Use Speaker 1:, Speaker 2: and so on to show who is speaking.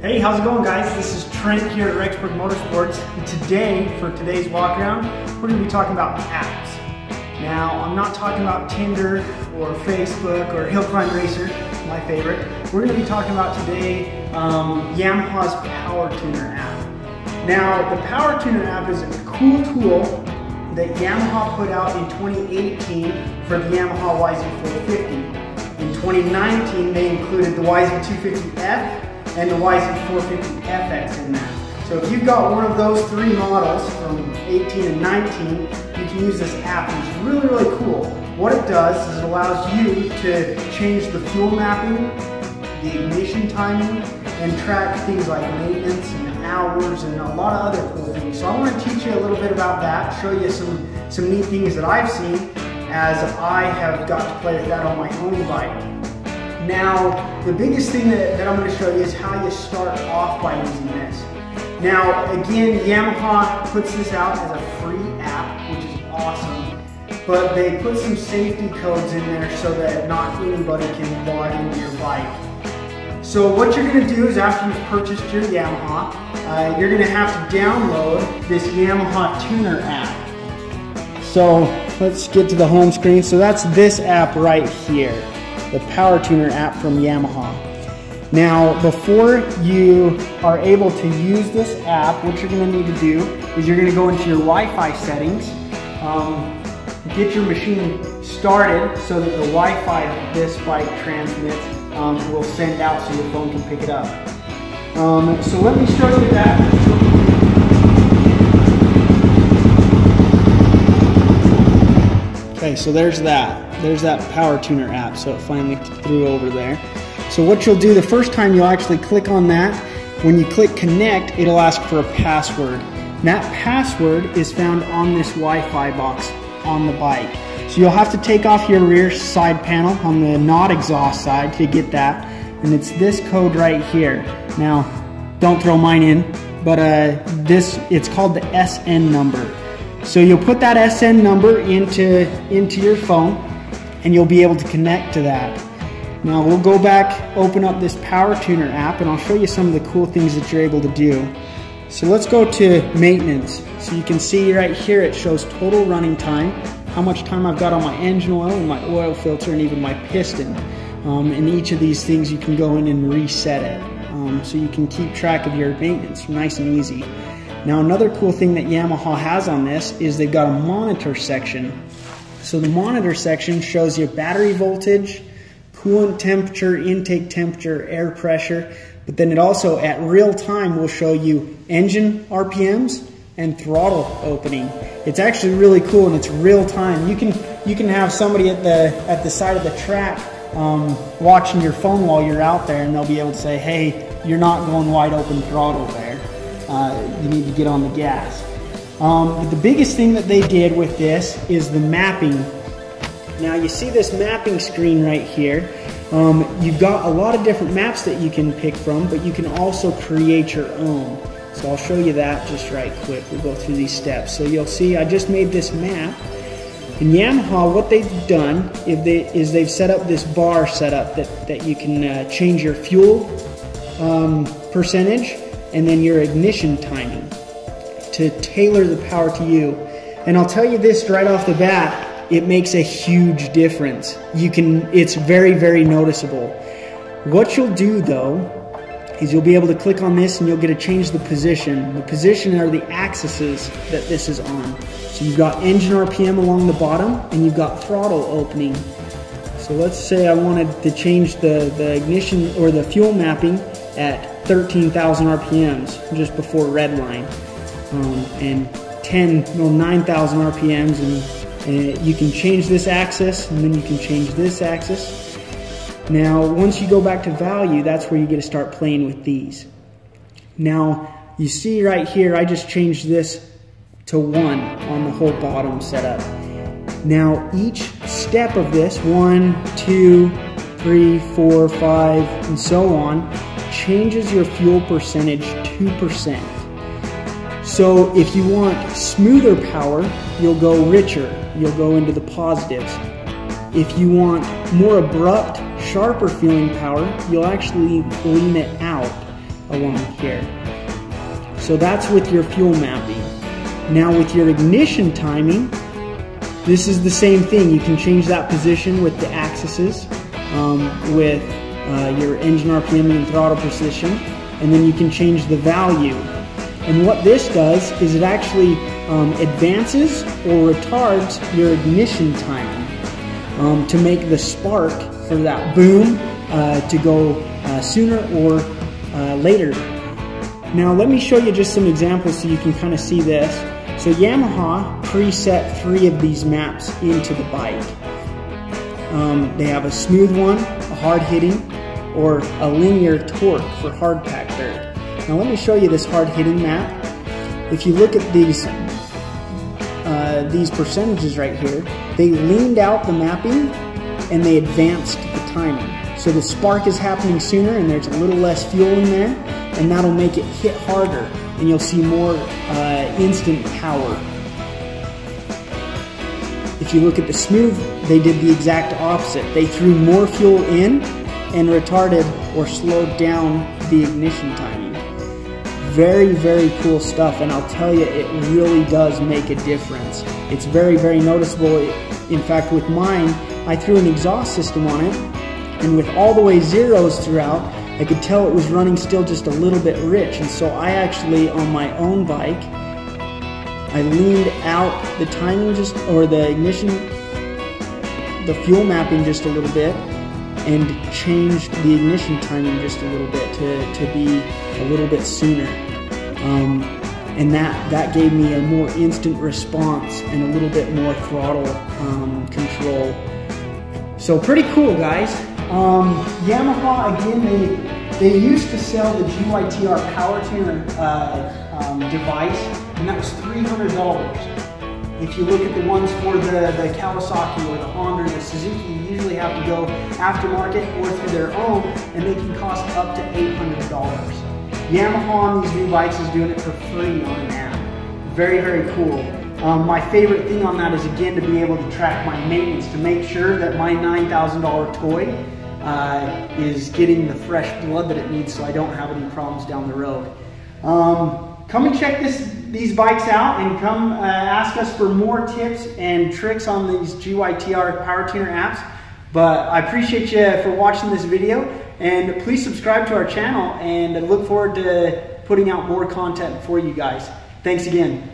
Speaker 1: Hey, how's it going, guys? This is Trent here at Rexburg MotorSports, and today, for today's walk around, we're going to be talking about apps. Now, I'm not talking about Tinder or Facebook or Hill Climb Racer, my favorite. We're going to be talking about today Yamaha's Power Tuner app. Now, the Power Tuner app is a cool tool that Yamaha put out in 2018 for the Yamaha YZ450. In 2019, they included the YZ250F and the YZ450FX in that. So if you've got one of those three models from 18 and 19, you can use this app, and it's really, really cool. What it does is it allows you to change the fuel mapping, the ignition timing, and track things like maintenance and hours and a lot of other cool things. So I want to teach you a little bit about that, show you some neat things that I've seen as I have got to play with that on my own bike. Now, the biggest thing that I'm going to show you is how you start off by using this. Now, again, Yamaha puts this out as a free app, which is awesome, but they put some safety codes in there so that not anybody can log into your bike. So what you're going to do is, after you've purchased your Yamaha, you're going to have to download this Yamaha Tuner app. So let's get to the home screen. So that's this app right here, the Power Tuner app from Yamaha. Now, before you are able to use this app, what you're going to need to do is you're going to go into your Wi-Fi settings, get your machine started so that the Wi-Fi this bike transmits will send out so your phone can pick it up. So let me show you that. Okay, so there's that Power Tuner app, so it finally threw over there. So what you'll do the first time, you'll actually click on that. When you click connect, it'll ask for a password. And that password is found on this Wi-Fi box on the bike. So you'll have to take off your rear side panel on the not exhaust side to get that. And it's this code right here. Now, don't throw mine in, but it's called the SN number. So you'll put that SN number into your phone, and you'll be able to connect to that. Now we'll go back, open up this Power Tuner app, and I'll show you some of the cool things that you're able to do. So let's go to maintenance. So you can see right here it shows total running time, how much time I've got on my engine oil and my oil filter and even my piston. And each of these things you can go in and reset it. So you can keep track of your maintenance, nice and easy. Now another cool thing that Yamaha has on this is they've got a monitor section. So the monitor section shows you battery voltage, coolant temperature, intake temperature, air pressure, but then it also at real time will show you engine RPMs and throttle opening. It's actually really cool, and it's real time. You can have somebody at the side of the track watching your phone while you're out there, and they'll be able to say, hey, you're not going wide open throttle there. You need to get on the gas. But the biggest thing that they did with this is the mapping. Now you see this mapping screen right here. You've got a lot of different maps that you can pick from, but you can also create your own. So I'll show you that just right quick. We'll go through these steps. So you'll see I just made this map. In Yamaha, what they've done is they've set up this bar setup that you can change your fuel percentage and then your ignition timing to tailor the power to you. And I'll tell you this right off the bat, it makes a huge difference. It's very, very noticeable. What you'll do though, is you'll be able to click on this and you'll get to change the position. The position are the axes that this is on. So you've got engine RPM along the bottom, and you've got throttle opening. So let's say I wanted to change the ignition or the fuel mapping at 13,000 RPMs, just before red line, and 9,000 RPMs, and you can change this axis, and then you can change this axis. Now, once you go back to value, that's where you get to start playing with these. Now, you see right here, I just changed this to 1 on the whole bottom setup. Now, each step of this, 1, 2, 3, 4, 5, and so on, changes your fuel percentage 2%. So if you want smoother power, you'll go richer. You'll go into the positives. If you want more abrupt, sharper feeling power, you'll actually lean it out. along here. So that's with your fuel mapping. Now with your ignition timing, this is the same thing. You can change that position with the axes, with your engine RPM and throttle position, and then you can change the value. And what this does is it actually advances or retards your ignition timing to make the spark for that boom to go sooner or later. Now let me show you just some examples so you can kind of see this. So Yamaha preset 3 of these maps into the bike. They have a smooth one, a hard hitting, or a linear torque for hard pack dirt. Now let me show you this hard hitting map. If you look at these percentages right here, they leaned out the mapping and they advanced the timing. So the spark is happening sooner and there's a little less fuel in there, and that'll make it hit harder and you'll see more instant power. If you look at the smooth, they did the exact opposite. They threw more fuel in and retarded or slowed down the ignition timing. Very, very cool stuff, and I'll tell you, it really does make a difference. It's very, very noticeable. In fact, with mine, I threw an exhaust system on it, and with all the way zeros throughout, I could tell it was running still just a little bit rich. And so I actually, on my own bike, I leaned out the timing or the ignition, the fuel mapping just a little bit, and changed the ignition timing just a little bit to be a little bit sooner. And that gave me a more instant response and a little bit more throttle control. So pretty cool, guys. Yamaha, again, they used to sell the GYTR power tuner device, and that was $300. If you look at the ones for the Kawasaki or the Honda or the Suzuki, you usually have to go aftermarket or through their own, and they can cost up to $800. Yamaha on these new bikes is doing it for free on an app. Very, very cool. My favorite thing on that is, again, to be able to track my maintenance, to make sure that my $9,000 toy is getting the fresh blood that it needs so I don't have any problems down the road. Come and check these bikes out, and come ask us for more tips and tricks on these GYTR Power Tuner apps. But I appreciate you for watching this video, and please subscribe to our channel, and I look forward to putting out more content for you guys. Thanks again.